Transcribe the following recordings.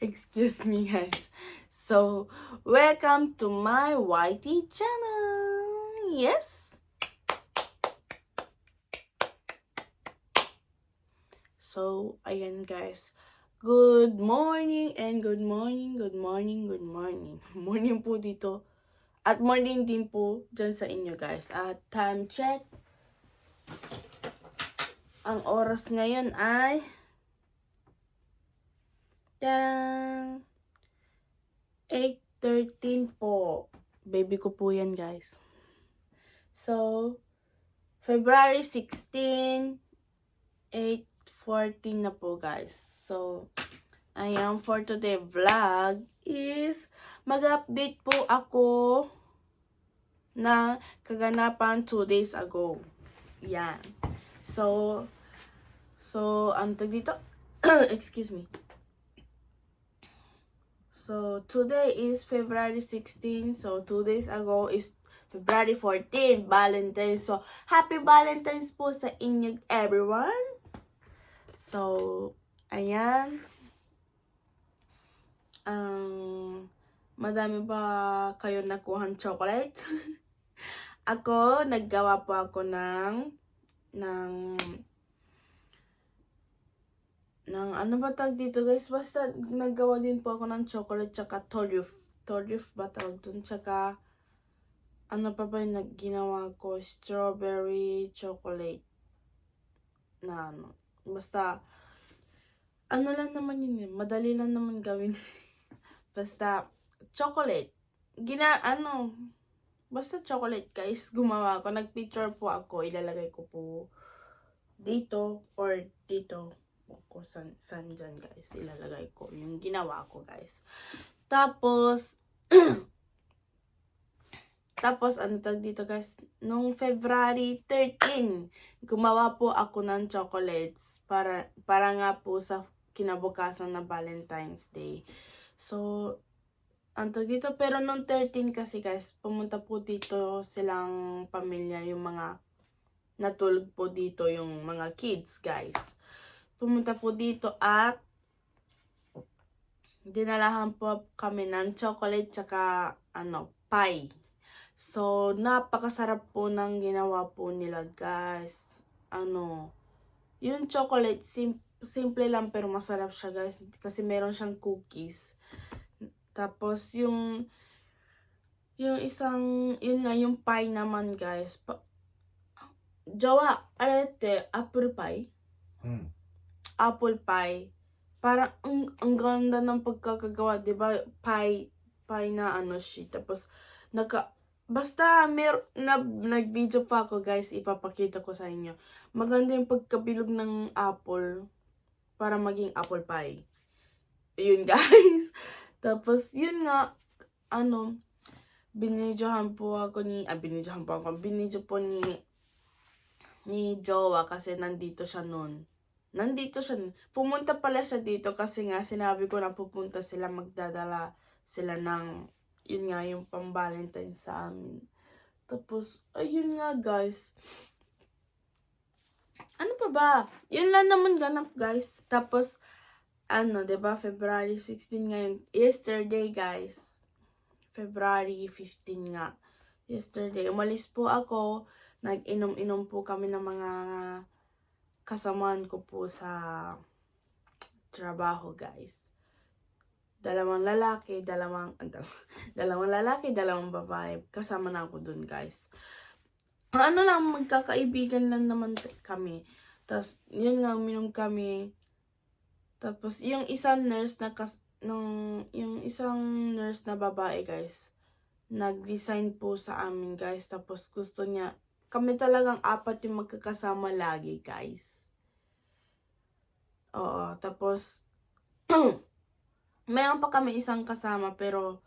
Excuse me, guys. So, welcome to my YT channel. Yes. So, ayan guys. Good morning and good morning, good morning, good morning. Morning po dito. At morning din po dyan sa inyo guys. At time check. Ang oras ngayon ay 8:13 po. Baby ko po yan guys. So, February 16, 8:14 na po guys. So, ayan, for today vlog is mag-update po ako na kaganapan 2 days ago. Yan. So, ang tag dito, excuse me. So, today is February 16. So, 2 days ago is February 14, Valentine's. So, happy Valentine's po sa inyo, everyone. So, ayan. Madami ba kayo nakuhang chocolate? Ako, naggawa po ako ng ano ba tawag dito guys? Basta naggawa din po ako ng chocolate tsaka Toryuf ba tawag dun? Tsaka ano pa ba yung ginawa ko? Strawberry chocolate na ano. Basta ano lang naman yun eh. Madali lang naman gawin. Basta chocolate. Basta chocolate guys. Gumawa ako. Nag-picture po ako. Ilalagay ko po dito or dito. Kung saan dyan guys. Ilalagay ko yung ginawa ko guys. Tapos ano tag dito guys, nung February 13, gumawa po ako ng chocolates para nga po sa kinabukasan na Valentine's Day. So, ang tag dito, pero nung 13 kasi guys, pumunta po dito silang pamilya, yung mga natulog po dito, yung mga kids guys. Pumunta po dito at dinalahan po kami ng chocolate tsaka pie. So, napakasarap po ng ginawa po nila, guys. Yung chocolate, simple lang pero masarap siya, guys. Kasi meron siyang cookies. Tapos, yung pie naman, guys. Apple pie? Apple pie. Parang, ang ganda ng pagkakagawa, diba? Pie na siya. Tapos, basta nag-video pa ako guys, ipapakita ko sa inyo. Maganda yung pagkabilog ng apple para maging apple pie. Yun guys. Tapos yun nga, binidyo po ni Jowa kasi nandito siya nun. Pumunta pala siya dito kasi nga sinabi ko na pupunta sila, magdadala sila ng yun nga, yung pang-Valentine sa amin. Tapos, ayun nga, guys. Ano pa ba? Yun lang naman ganap, guys. Tapos, diba, February 16 ngayon. Yesterday, guys. February 15 nga. Yesterday, umalis po ako. Nag-inom-inom po kami ng mga kasamaan ko po sa trabaho, guys. Dalawang lalaki, dalawang babae. Kasama na ako dun, guys. Magkakaibigan lang naman kami. Tapos, yun nga, uminom kami. Tapos, yung isang nurse na babae, guys, nag-resign po sa amin, guys. Tapos, gusto niya, kami talagang 4 yung magkakasama lagi, guys. Oo, tapos, meron pa kami isang kasama pero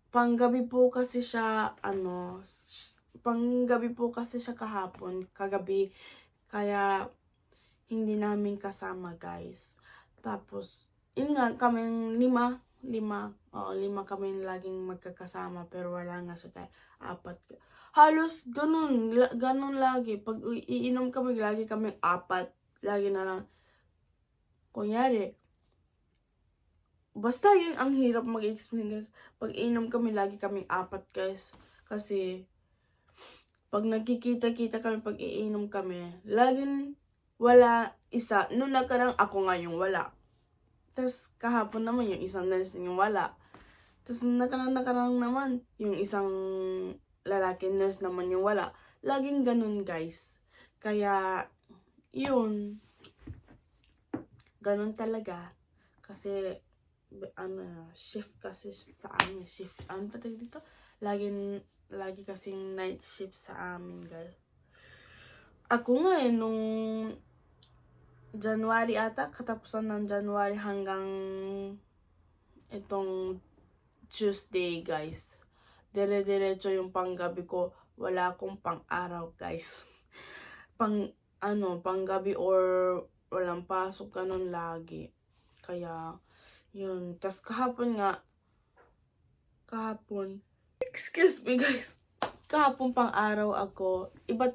panggabi po kasi siya kahapon, kagabi, kaya hindi namin kasama guys. Tapos yun nga, kaming lima kami laging magkakasama pero wala nga siya kaya 4. Halos ganun lagi. Pag iinom kami, lagi kami 4. Lagi na lang kunyari, basta yun ang hirap mag-explain guys. Pag inom kami, lagi kaming apat guys. Kasi, pag nagkikita-kita kami, pag iinom kami, laging wala isa. Nung nakarang ako nga yung wala. Tapos kahapon naman yung isang nurse yung wala. Tapos nakarang naman, yung isang lalaki nurse naman yung wala. Laging ganun guys. Kaya, yun. Ganun talaga. Kasi, shift kasi sa amin. Shift, ano pa tawag dito? Lagi kasing night shift sa amin, guys. Ako nga nung January ata, katapusan ng January hanggang itong Tuesday, guys. Dire-diretso yung panggabi ko. Wala akong pang-araw, guys. Panggabi or walang pasok, ganun lagi. Kaya, yun. Tas kahapon, excuse me guys, kahapon pang-araw ako. Iba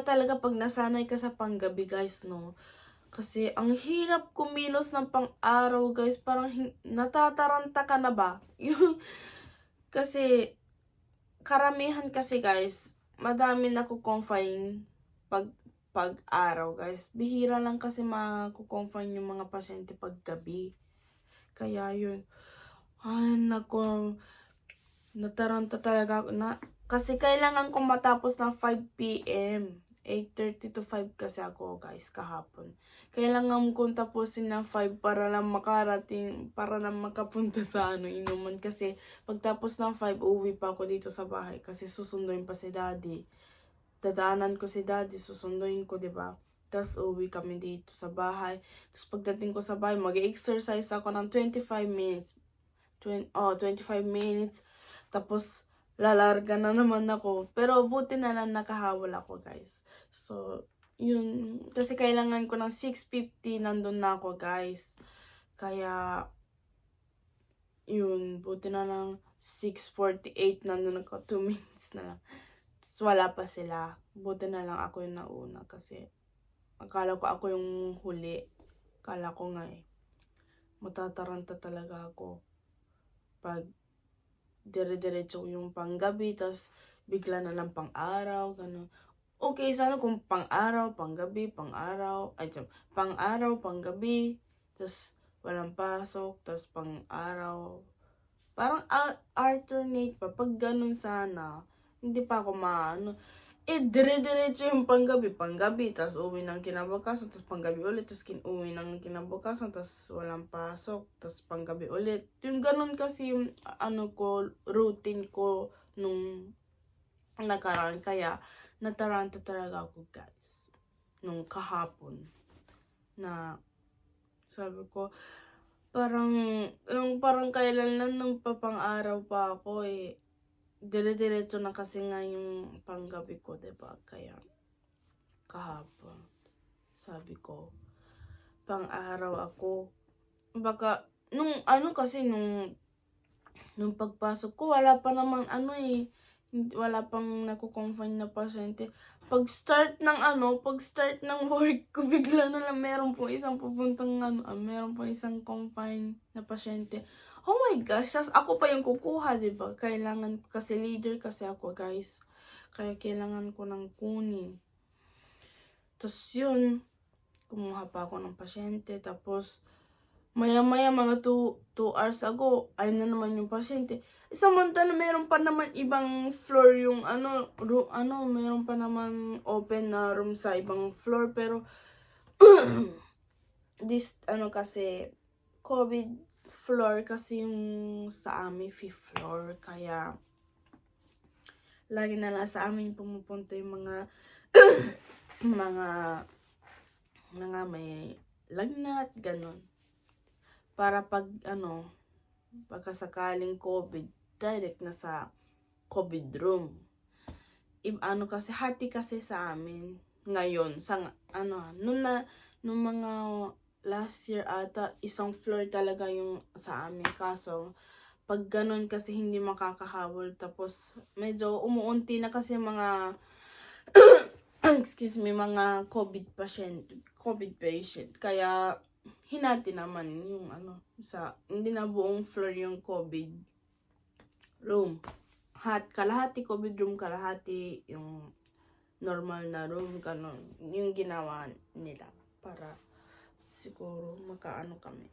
talaga pag nasanay ka sa panggabi guys, no? Kasi ang hirap kumilos ng pang-araw guys, parang natataranta ka na ba? Kasi karamihan kasi guys, madami naku-confine pag-araw guys. Bihira lang kasi maku-confine yung mga pasyente pag gabi. Kaya yun. Ay, nako. Nataranta talaga ako na. Kasi kailangan kong matapos ng 5 p.m. 8:30 to 5 kasi ako guys kahapon. Kailangan kong tapusin ng 5 para lang makarating, para lang makapunta sa inuman. Kasi pagtapos ng 5, uwi pa ako dito sa bahay. Kasi susunduin pa si daddy. Dadaanan ko si daddy, susunduin ko, diba? Tapos uwi kami dito sa bahay. Tapos pagdating ko sa bahay, mag-exercise ako ng 25 minutes. 25 minutes. Tapos lalarga na naman ako. Pero buti na lang nakahawal ako guys. So, yun. Kasi kailangan ko ng 6:50 nandun na ako guys. Kaya, yun. Buti na lang 6:48 nandun ako. 2 minutes na lang. Tapos wala pa sila. Buti na lang ako yung nauna kasi akala ko ako yung huli. Akala ko nga matataranta talaga ako pag dire-diretso yung panggabi, tas bigla na lang pang-araw, gano'n. Okay, sana kung pang-araw, panggabi, pang-araw, panggabi, tas walang pasok, tas pang-araw. Parang alternate pa. Pag ganun sana, hindi pa ako dire-diretso yung panggabi, tas uwi ng kinabukasan, tas panggabi ulit, tas uwi ng kinabukasan, tas walang pasok, tas panggabi ulit. Yung ganun kasi yung routine ko nung nakaraan. Kaya nataranta talaga ako guys nung kahapon na sabi ko parang kailan lang nung papang-araw pa ako dire-diretso na kasi nga yung panggabi ko, diba? Kaya, kahapon, sabi ko, pang-araw ako. Baka, nung pagpasok ko, wala pa naman wala pang naku-confine na pasyente. Pag start ng work ko, bigla na lang meron pong isang pupuntang meron pong isang confine na pasyente. Oh my gosh, ako pa yung kukuha, diba? Kailangan ko, kasi leader kasi ako, guys. Kaya kailangan ko nang kunin. Tapos yun, kumuha pa ako ng pasyente. Tapos, maya-maya, mga 2 hours ago, ay na naman yung pasyente. Samantala, meron pa naman ibang floor yung meron pa naman open na room sa ibang floor. Pero, kasi, COVID floor kasi yung sa amin, 5th floor. Kaya, lagi na lang sa amin pumupunta yung mga mga may lagnat, ganun. Para pagkasakaling COVID, direct na sa COVID room. Kasi hati kasi sa amin ngayon nung mga last year ata, isang floor talaga yung sa amin. Kaso, pag ganun kasi hindi makakahabol. Tapos, medyo umuunti na kasi mga excuse me, mga COVID COVID patient. Kaya, hinati naman yung hindi na buong floor yung COVID room. Kalahati COVID room, kalahati yung normal na room, ganun. Yung ginawa nila para siguro makaano kami.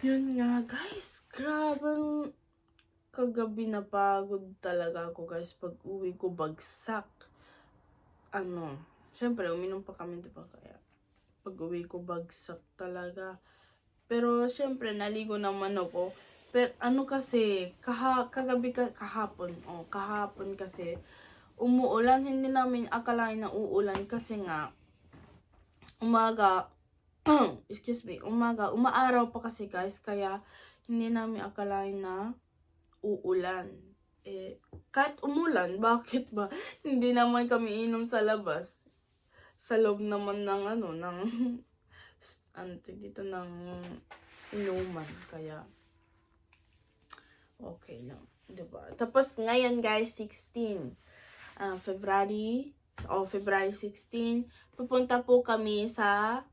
Yun nga guys, grabe kagabi napagod talaga ako guys. Pag uwi ko bagsak. Syempre uminom pa kami diba, kaya pag uwi ko bagsak talaga. Pero syempre naligo naman ako. Pero kasi kahapon kasi umuulan. Hindi namin akalain na uulan kasi nga umaga umaaraw pa kasi guys, kaya hindi namin akalain na uulan. Kahit umulan, bakit ba? Hindi naman kami inom sa labas. Sa loob naman ng ng inuman, kaya okay lang, diba? Tapos ngayon guys, 16 February 16, pupunta po kami sa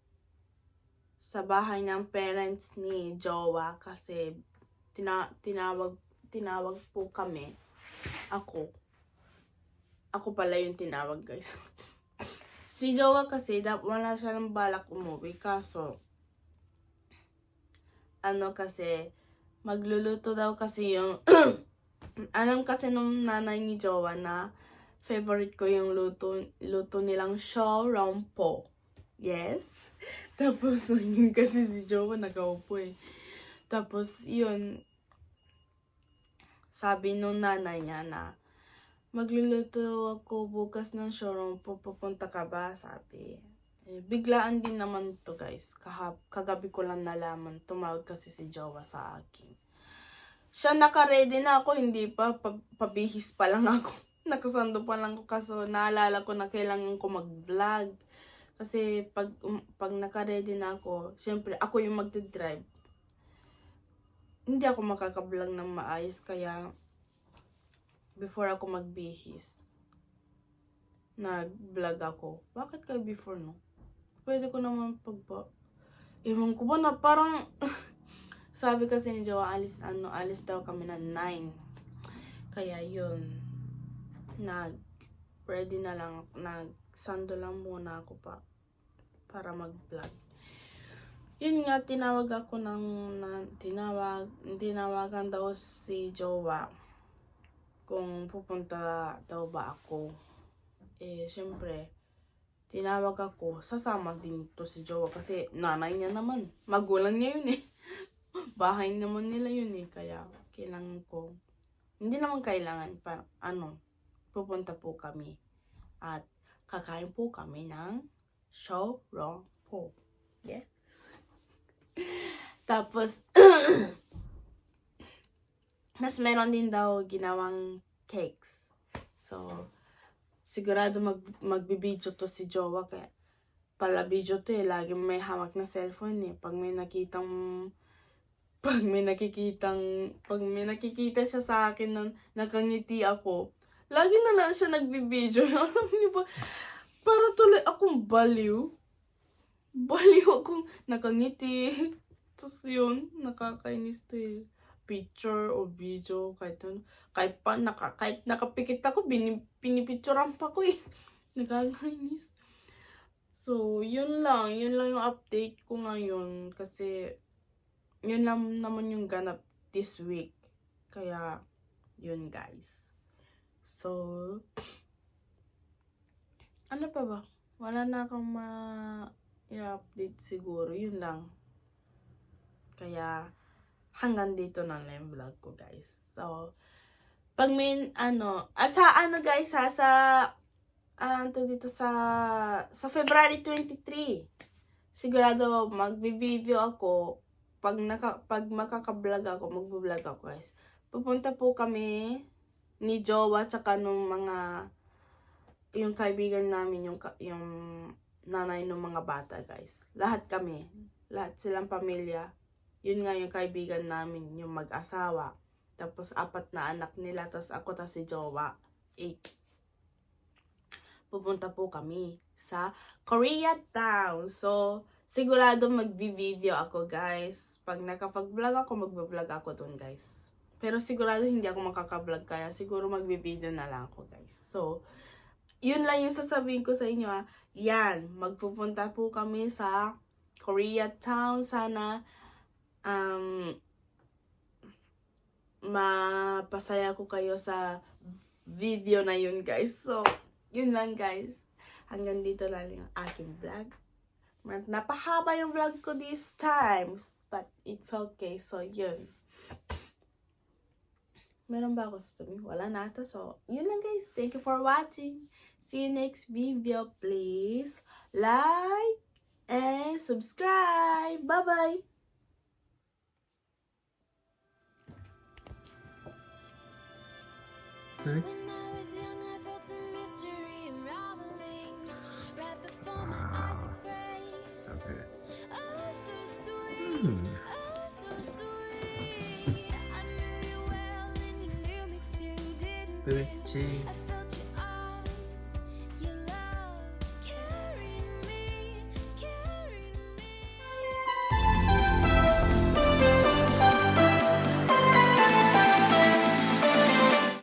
bahay ng parents ni Jowa kasi tinawag po kami. Ako pala yung tinawag guys. Si Jowa kasi wala siya ng balak umuwi, kaso kasi magluluto daw kasi yung alam kasi nung nanay ni Jowa na favorite ko yung luto nilang xiaorongpo. Yes. Tapos yun kasi si Jowa nakaupo Tapos yun, sabi nung nanay niya na magluluto ako bukas ng xiaorongpo, pupunta ka ba? Sabi. Biglaan din naman to guys. Kagabi ko lang nalaman. Tumawag kasi si Jowa sa akin. Siya naka-ready na ako, hindi pa. Pabihis pa lang ako. Nakasando pa lang ako, kaso naalala ko na kailangan ko mag-vlog. Kasi pag naka-ready na ako, syempre ako yung magdadrive. Hindi ako makaka-vlog ng maayos, kaya before ako magbihis, nag-vlog ako. Bakit kayo before, no? Pwede ko naman ewan ko ba na parang sabi kasi ni Jowa, alis daw kami na 9. Kaya yun, ready na lang, nagsando lang muna ako para mag-vlog. Yun nga, tinawagan daw si Jowa kung pupunta daw ba ako. Syempre, tinawag ako, sasama din to si Jowa kasi nanay niya naman, magulang niya yun bahay naman nila yun kaya kailangan ko, hindi naman kailangan pupunta po kami at kakain po kami ng xiaorongpo. Yes. Tapos mas meron din daw ginawang cakes. So sigurado magbibideo to si Jowa, kaya pala video to lagi may hawak na cellphone Pag may nakikita siya sa akin na nakangiti ako, lagi na lang siya nagbibideo. Alam niyo ba, para tuloy akong baliw akong nakangiti. Tapos yun, nakakainis to picture o video, kahit nakapikit ako, pinipicturean pa ko nakakainis. So yun lang yung update ko ngayon, kasi yun lang naman yung ganap this week. Kaya yun guys. So ano pa ba? Wala na akong i-update siguro. Yun lang. Kaya hanggang dito na lang yung vlog ko guys. So pag may guys dito sa February 23, sigurado magvi-video ako. Pag makaka-vlog ako, magvo-vlog ako guys. Pupunta po kami ni Jowa tsaka nung yung kaibigan namin, yung nanay ng mga bata guys. Lahat silang pamilya. Yun nga yung kaibigan namin, yung mag-asawa. Tapos 4 na anak nila, tapos ako si Jowa, 8. pupunta po kami sa Koreatown. So, sigurado magvi-video ako, guys. Pag nakapag-vlog ako, magbablog ako dun, guys. Pero sigurado hindi ako makaka-vlog, kaya siguro magvi-video na lang ako, guys. So, yun lang yung sasabihin ko sa inyo, ha. Yan, magpupunta po kami sa Koreatown. Sana, mapasaya ko kayo sa video na yun, guys. So, yun lang, guys. Hanggang dito lang yung aking vlog. Napahaba yung vlog ko this time, but it's okay. So, yun. Meron ba ako sasabihin? Wala na ito. So, yun lang, guys. Thank you for watching. See you next video. Please like and subscribe. Bye-bye. Huh?